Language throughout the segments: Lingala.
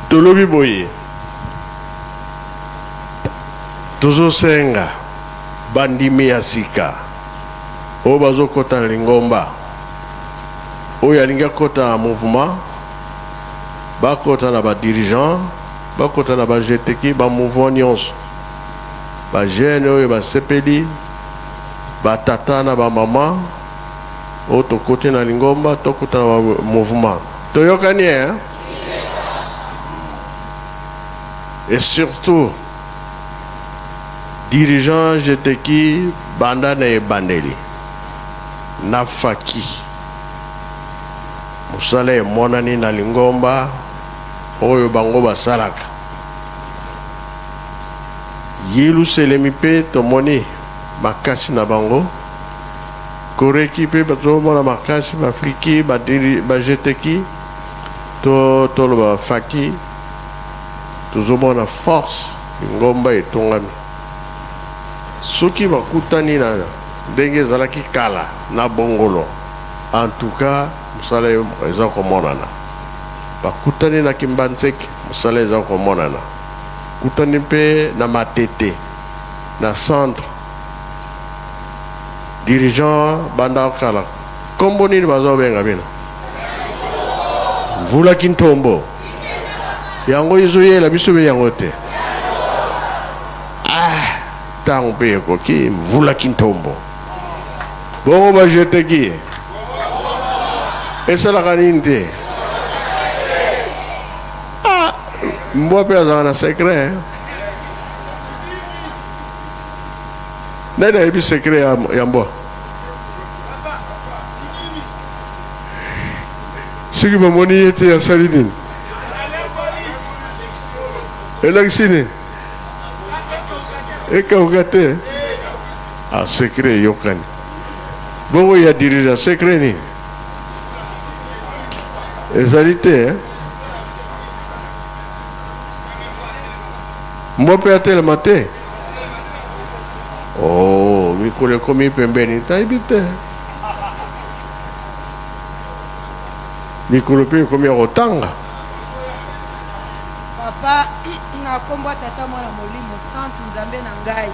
Tolobi boye tozosenga bandimi ya sika oyo bazokota na lingomba oyo alingi akota na mouvement bakota na badirigant bakota na bajeteki bamouvement nyonso bajene oyo basepeli batata na bamama oyo tokoti na lingomba tokota na bamouvement toyokani hein? Et surtout, dirigeant jeteki banda na ebandeli nafaki musala emonani na lingomba oyo bango basalaka yilu selemi mpe tomoni makasi na bango koreki mpe bazomona makasi bafriki bajeteki toloba faki tozomona force ngomba etongami soki bakutani na ndenge ezalaki kala na bongolo en tout cas mosala eza komonana bakutani na kimbanzeke mosala eza komonana kutani mpe na matete na centre dirigeant banda kala kombo nini bazobenga bino mvula kintombo yango izoyela biso be yango te ntango mpe ekoki mvula kintombo bongo bajeteki esalaka nini te mbwa mpe azalaka na secret nani ayebi secret ya mbwa soki bamoni ye te asali nini Élection. Et quand vous gâtez, secret, yokan. Bon, il y a dirigeant secret, ni. Exalité, hein. Moi, peut-être le matin. Oh, mi kole komi pembeni, t'as évité. Mi kole pe komi rotanga. Papa, na kombo tata mwana molimo santu nzambe na ngai.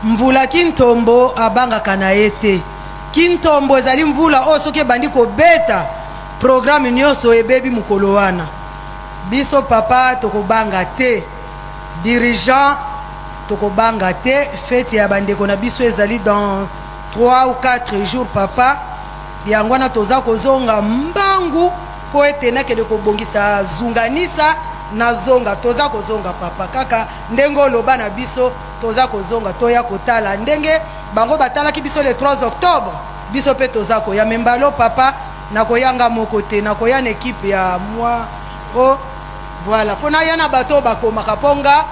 Mvula kintombo abanga kana ete. Kintombo ezali mvula osoke bandi ko beta. Programme nyonso ebebi mukolo wana. Biso papa tokobanga te. Dirigeant tokobanga te. Fête ya bandeko na biso ezali dans 3 ou 4 jours papa. Yangwana toza kozonga mbangu po ete nakede kobongisa zunganisa na zonga toza kozonga papa kaka ndenge oloba na biso toza kozonga toya kotala ndenge bango batalaki biso le 3 octobre biso pe toza koya membalo papa na koyanga moko te na koya na équipe ya moi oh voilà fona yana bato bakoma kaponga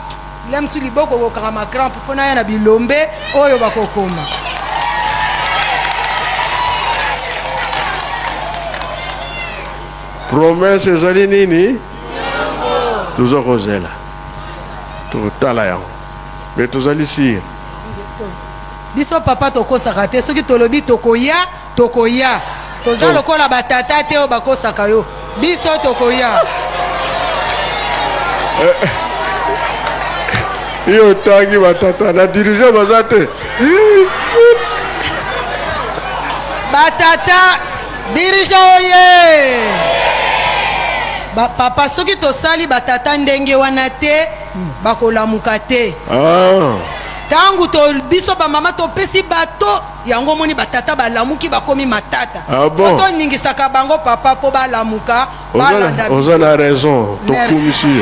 lemsu liboko kokanga macrampe fona yana bilombe oyo bakokoma promesse ezali nini tozokozela totala yango me tozali sire biso papa tokosaka te soki tolobi tokoya toza lokola batata te oyo bakosaka yo biso tokoya yo otangi batata na dirige baza te batata dirige oye papa soki tosali batata ndenge wana te bakolamuka te tangu to biso bamama topesi bato yango moni batata balamuki bakomi matata foto ningisaka bango papa po balamuka balanda biso oza na raison tokumisi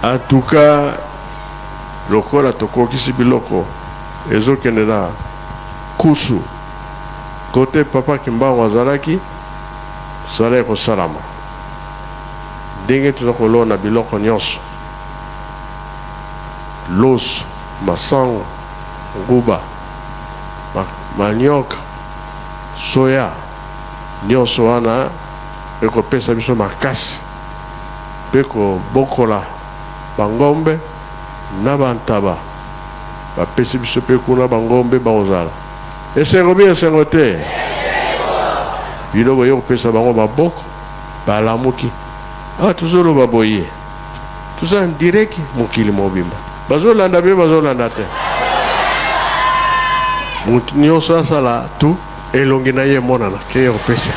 en tout cas lokola tokokisi biloko ezokende na kusu kote papa kimbango azalaki sala ekosalama ndenge toza kolona biloko nyonso loso masango nguba manioka soya nyonso wana ekopesa biso makasi mpe kobokola bangombe na bantaba bapesi biso mpe kuna bangombe baozala esengo bi esengo te bino boye kopesa bango maboko balamuki awa tozoloba boye toza direki mokili mobimba bazolanda bie bazolanda te motu nyonso asala tu elongi na ye emonana ke ye kopesa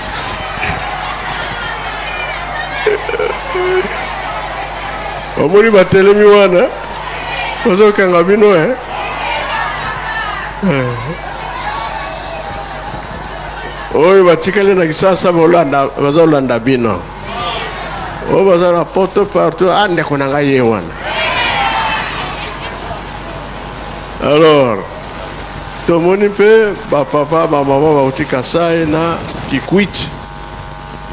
omoni batelemi wana bazokanga bino oyo batikali na kisasa bazolanda bino oyo baza na poto partout ndeko na ngai ye wana alors tomoni mpe bapapa bamama bauti Kasai na Kikwit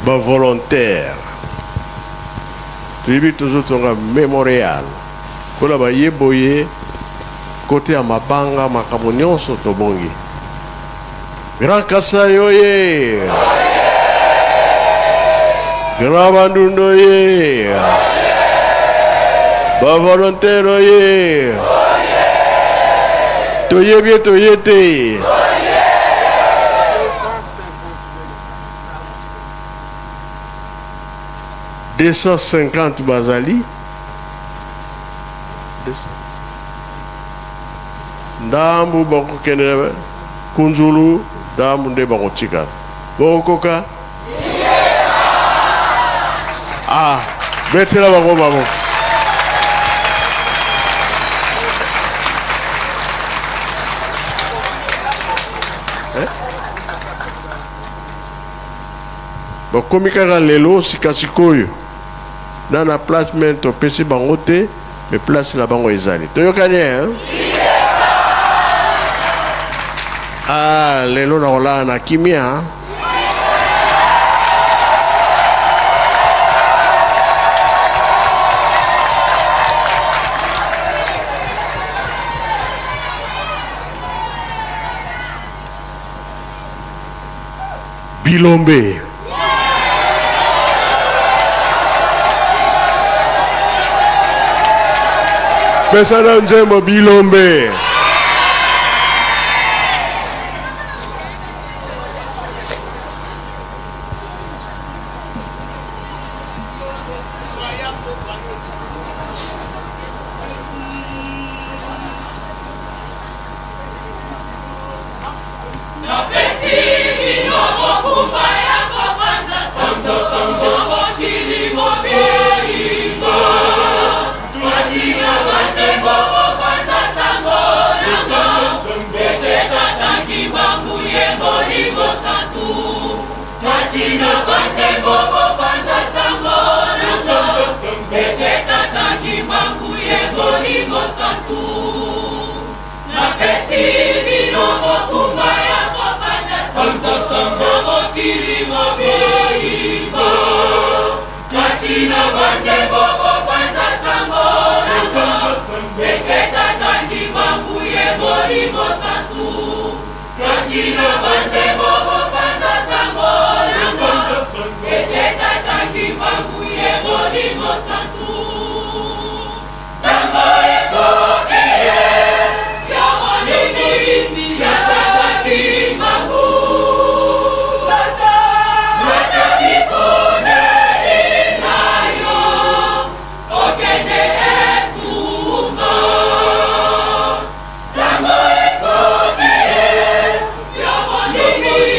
bavolontaire toyebi tozotonga mémorial mpona bayeboye kote ya mabanga makambo nyonso tobongi Grand Kasai oye Grand Bandundu oye bavolontaire oye toyebi toye te 250 bazali ndambu bakokende kunzulu ndambu nde bakotikala bokokoka betela bango maboko bakomi kaka lelo sikasikoyo na place me topesi bango te me place na bango ezali toyokani lelo na kolala na kimia Bilombe pesa na njembo Bilombe Shimmy!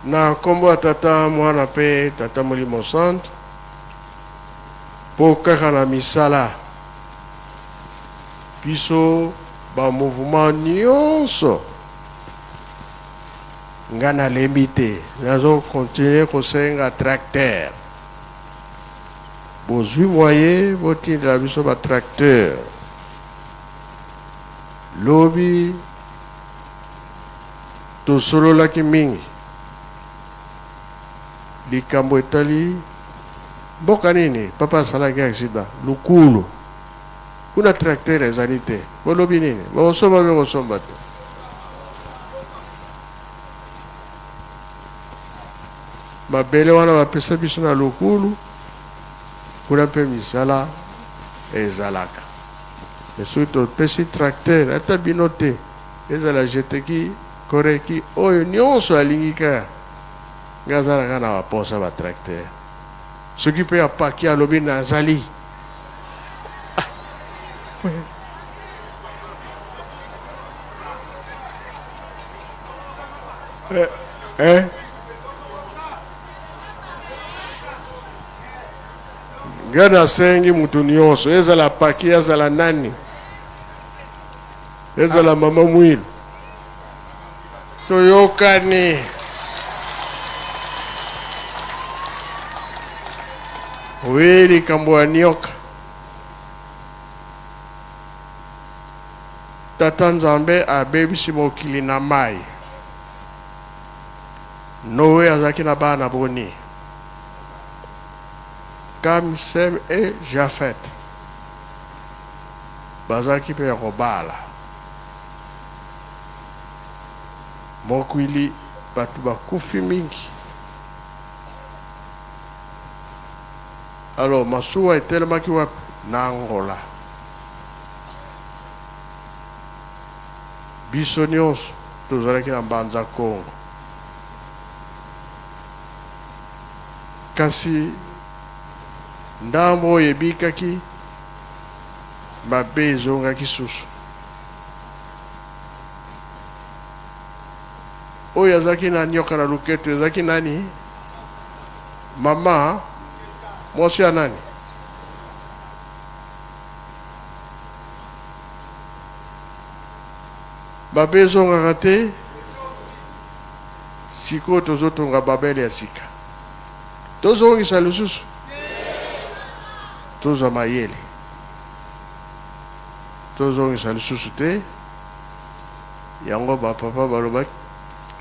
na kombo ya tata mwana pe tata molimo centre po kaka na misala biso ba mouvement nyonso nga nalembi te nazo continuer kosenga tracteur bozwi moyen botindela biso ba tracteur lobi tosololaki mingi likambo etali mboka nini papa asalaki accident lukulu kuna tracteur ezali te bolobi nini bosomba mpe kosomba te mabele wana bapesa biso na lukulu kuna mpe misala ezalaka soki topesi tracteur ata bino te ezala jeteki koreki oyo nyonso alingi kaka nga azalaka na baposa batracteur soki mpe apaki alobi nazali nga nasengi mutu nyonso ezala paki ezala nani ezala mama mwilu toyokani we likambo ya nioka tata nzambe abebisi mokili na mai Noé azalaki na bana boni Kam, Sem et Jafet bazalaki mpe ya kobala mokwili bato bakufi mingi alors masuwa etelemaki wapi na Angola biso nyonso tozalaki na mbanza Kongo kasi ndambo oyo ebikaki mabe ezongaki susu oyo azalaki na nyoka na luketo ezalaki nani mama mwasi ya nani mabe ezongaka te sikoyo tozotonga babele ya sika tozongisa lisusu tozwa mayele tozongisa lisusu te yango bapapa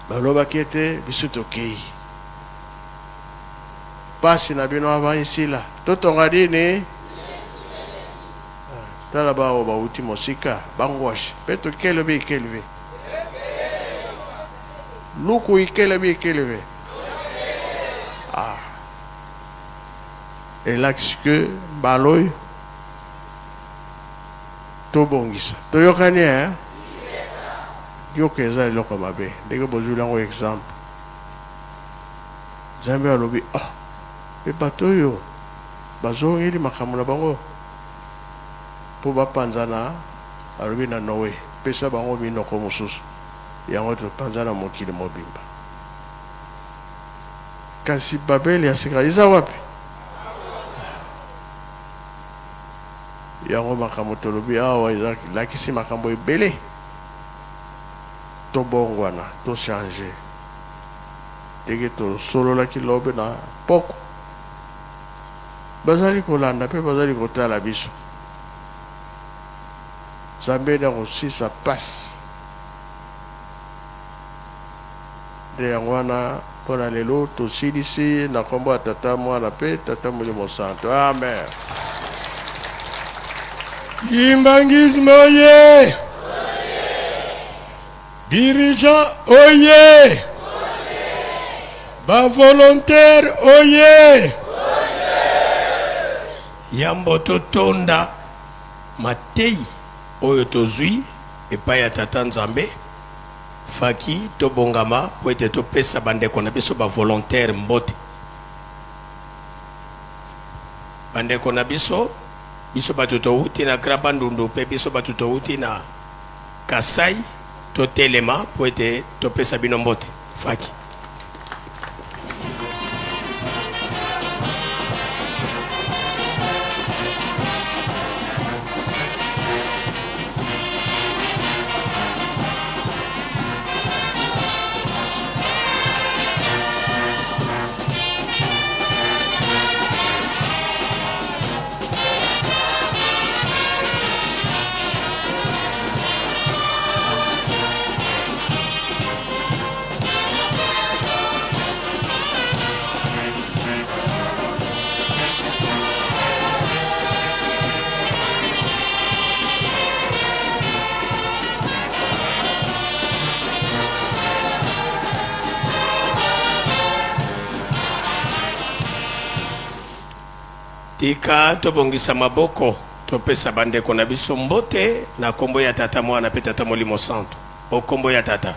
balobaki ete biso tokei pasi na bino avaisila totonga dini tala bao bauti mosika bangwashi mpe tokelebe ikelebe luku ikelebe ikelebe elakisi ke baloyo tobongisa toyokani yoka eza eloko mabe ndenge bozwili yango exemple nzambe alobi mpe bato oyo bazongeli makambo na bango mpo bapanzana alobi na Noe pesa bango minoko mosusu yango topanza na mokili mobimba kasi babeli ya sika eza wapi yango makambo tolobi awa ezalakisi makambo ebele tobongwana tochange ndenge tosololaki lobe na poko bazali kolanda mpe bazali kotala biso nzambe na kosisa pasi nde yango wana mpona lelo tosilisi na kombo ya tata mwana mpe tata molimo santo amen. Imbangisme oye! Dirigeant oye! Ba volontaire oye! Yambo totonda matei oyo tozwi epai ya tata Nzambe faki tobongama po ete topesa bandeko na biso ba volontaire mbote bandeko na biso bato touti na Grand Bandundu pe biso bato touti na Kasai totelema po ete topesa bino mbote faki tika tobongisa maboko topesa bandeko na biso mbote na kombo ya tata mwana pe tata molimo santo o kombo ya tata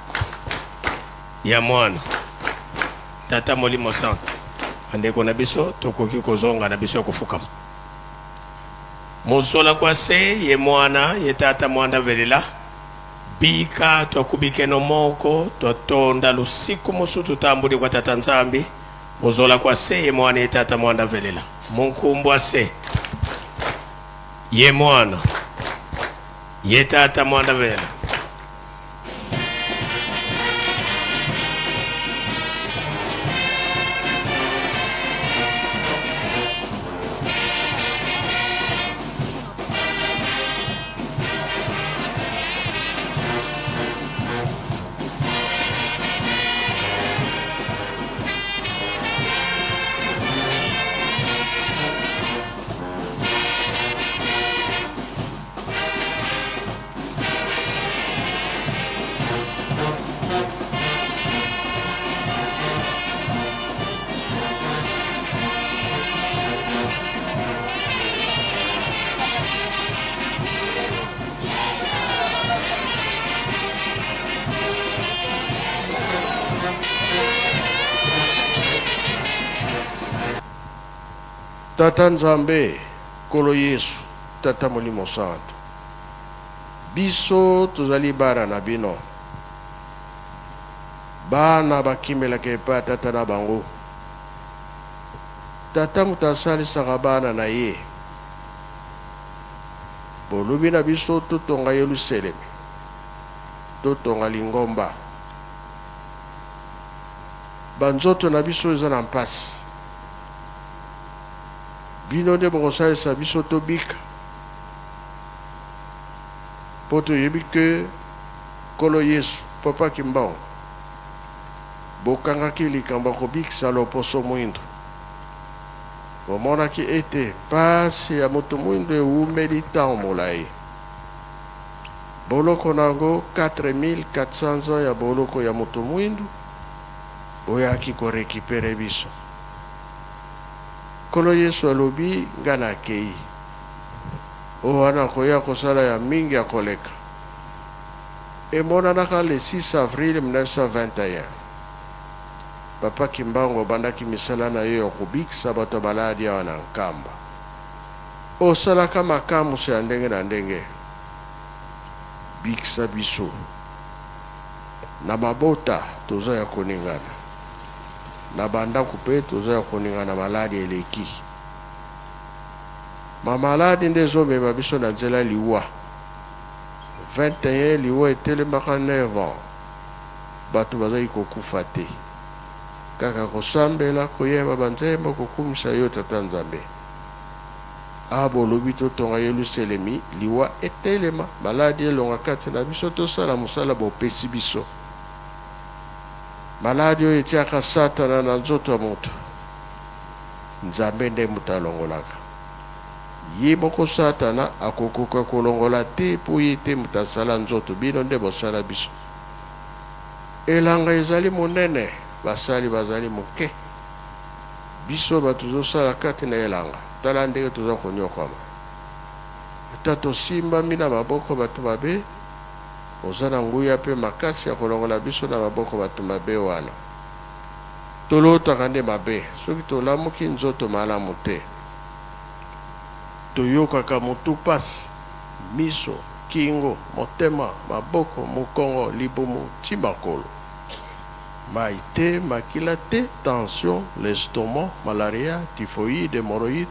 ya mwana tata molimo santo bandeko na biso tokoki kozonga na biso kufukama mosola kwa se ye mwana ye tata mwana velela bika twakubike no moko twatonda lusiku mosu tutambuli kwa tata nzambi mozola kwa se ye mwana ye tata mwana velela munkumbwa se ye mwana ye tata mwana velela Tata Nzambe, Kolo Yesu, Tata Molimo Santo. Biso tozali bara na bino. Bana bakimela kepa tata na bango. Tata mutasali bana na ye. Bolubi na biso totonga Yerusalem. Totonga Lingomba. Banzoto na biso eza na mpasi. Bino nde bokosalisa biso tobika po toyebi ke Kolo Yesu papa Kimbangu bokangaki likambo kobikisa loposo mwindo bomonaki ete pasi ya moto mwindo ewumeli ntango molai boloko nango 4400 ans ya boloko ya moto mwindo oyaki korekipere biso Kolo Yesu alobi ngana kei o wana koya kosala ya mingi ya koleka emonanaka le 6 avril 1921 papa Kimbangu bandaki misala na yo ya kobikisa bato baladi ya wana nkamba osalaka makamuso ya ndenge na ndenge bikisa biso na mabota toza ya koningana na bandako pe toza ya koningana maladi eleki mamaladi nde ezomema biso na nzela liwa 21 liwa etelemaka 9 ans bato bazali kokufa te kaka kosambela koyeba banzembo kokumisa yo tata Nzambe abolobi totonga Yerusalemi liwa etelema maladi elonga kati na biso tosala mosala bopesi biso maladi oyo etiaka satana na nzoto ya moto Nzambe nde moto alongolaka ye moko satana akokoka kolongola te po ye te moto asala nzoto bino nde bosala biso elanga ezali monene basali bazali moke biso bato tozosala kati na elanga tala ndenge toza konyokama ata tosimbami na maboko bato mabe oza na nguya mpe makasi ya kolongola biso na maboko bato mabe wana tolotaka nde mabe soki tolamuki nzoto malamu te toyokaka motu pasi miso kingo motema maboko mokongo libumu ti makolo mai te makila te tension l'estomac malaria typhoïde hémorroïde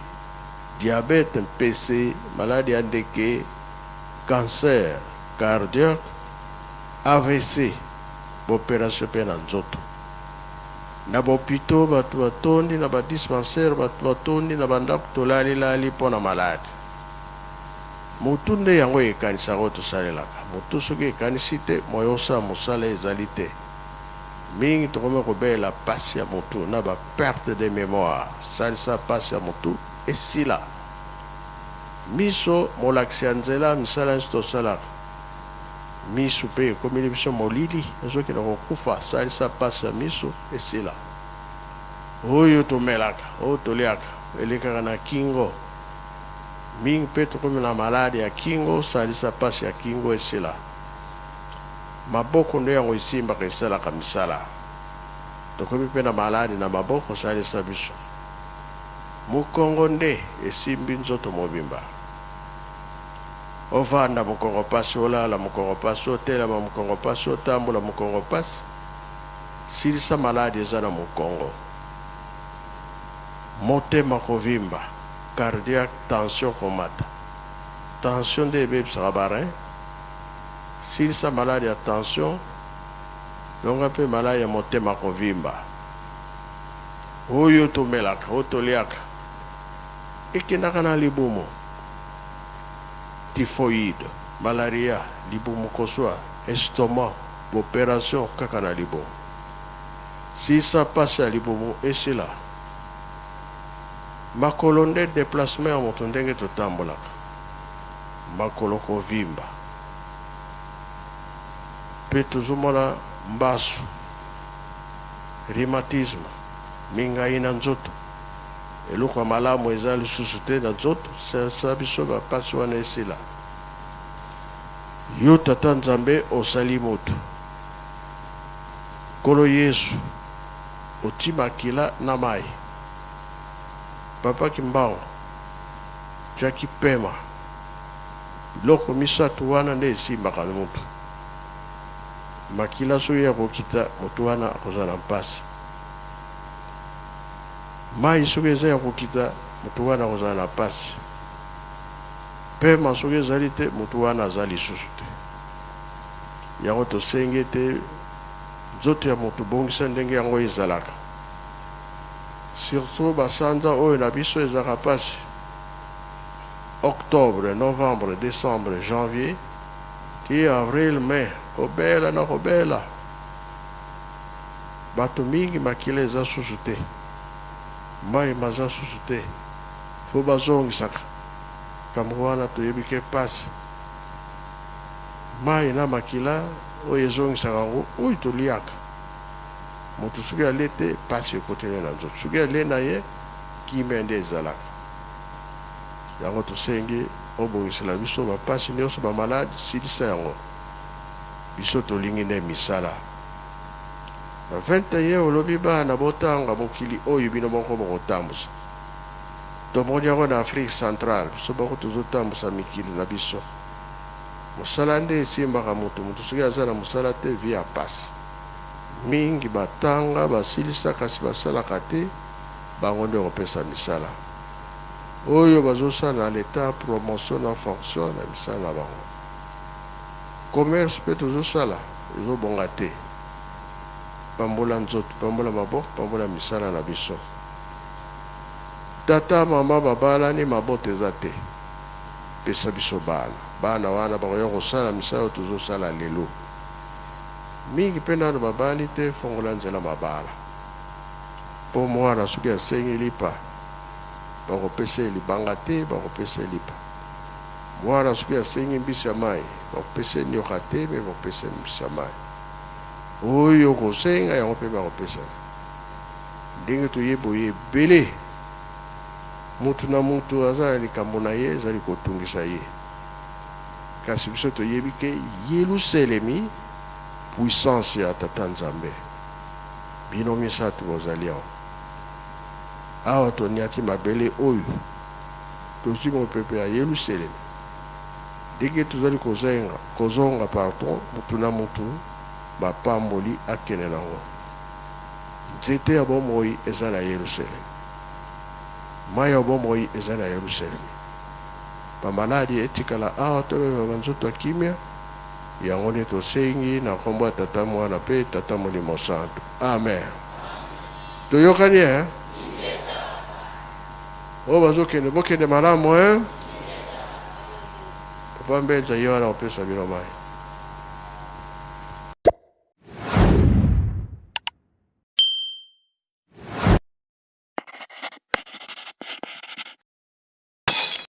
diabète mpese maladie ya ndeke cancer cardiaque AVC bopération mpe na nzoto na bopito bato batondi na badispensaire bato batondi na bandako tolalilali mpo na maladi motu nde yango ekanisaka tosalelaka motu soki ekanisi te moyo osala mosala ezali te mingi tokomi kobela pasi ya motu na baperte de mémoire salisa pasi ya motu esila miso molakisi ya nzela misala nyonso tosalaka miso mpe ekomeli biso molili ezokende kokufa salisa pasi ya miso esila oyo tomelaka oyo toliaka elekaka na kingo mingi mpe tokomi na maladi ya kingo salisa pasi ya kingo esila maboko nde yango esimbaka esalaka misala tokomi mpe na maladi na maboko salisa biso mokongo nde esimbi nzoto mobimba ovanda mokongo pasi olala mokongo pasi otelema mokongo pasi otambola mokongo pasi silisa maladi eza na mokongo motema kovimba cardiaque tension komata tension nde ebebisaka barein silisa maladi ya tension longa mpe maladi ya motema kovimba oyo tomelaka oyo toliaka ekendaka na libumu typhoïde malaria libumu kozwa estomac opération kaka na libumu silisa pasi ya libumu esila makolo nde déplacement ya moto ndenge totambolaka makolo kovimba mpe tozomona mbasu rhumatisme mingai na nzoto eloko ya malamu eza lisusu te na nzoto sa biso bapasi wana esila yo tata nzambe osali moto nkolo yesu oti makila na mai papa kimbango tiaki pema biloko misato wana nde esimbaka motu makila soki akokita motu wana akozala na mpasi mai soki eza ya kokita motu wana akozala na mpasi pema soki ezali te motu wana aza lisusu te yango tosengi ete nzoto ya motu bongisa ndenge yango ezalaka surtout basanza oyo na biso ezalaka mpasi octobre novembre décembre janvier ti avril mai kobela na kobela bato mingi makila eza susu te mai maza susu te fo bazongisaka kambo wana toyebi ke pasi mai na makila oyo ezongisaka yango oyo toliaka moto soki ale te pasi ekotele na nzoto soki ale na ye kimia nde ezalaka yango tosengi obongisela biso bapasi nyonso bamaladi silisa yango biso tolingi nde misala na 21 olobi bana botanga mokili oyo bino moko bokotambusa tomoni yango na afrique centrale biso bako tozotambusa mikili na biso mosala nde esimbaka moto soki aza na mosala te vi ya pasi mingi batanga basilisa kasi basalaka te bango nde kopesa misala oyo bazosala na leta promotion na fonction na misala na bango commerce mpe tozosala ezobonga te pambola nzoto pambola maboko pambola misala na biso tata mama babalani mabota eza te pesa biso bana wana bakoya kosala misala oyo tozosala lelo mingi mpe nano babali te fongola nzela mabala mpo mwana soki asengi lipa bakopesa libanga te bakopesa lipa mwana soki asengi mbisi ya mai bakopesa nioka te me bakopesa mbisi ya mai oyo kosenga yango mpe bakopesa ndenge toyeba oyo ebele mutu na mutu aza na likambo na ye ezali kotungisa ye kasi biso toyebi ke yeluselemi puissance ya tata nzambe bino misato bozali awa toniaki mabele oyo tozwi mopepe ya yeluselemi ndenge tozali kozonga pardon mutu na mutu bapamboli akende nango nzete ya bomoi eza na yeluselemi mai ya bomoi eza na yeluselemi bamaladi etikala awa tobeba banzoto ya kimia yango nde tosengi na nkombo ya tata mwana mpe tata molimo santo amen toyokani oyo bazokende bokende malamu papa mbenza ye wana kopesa bino mai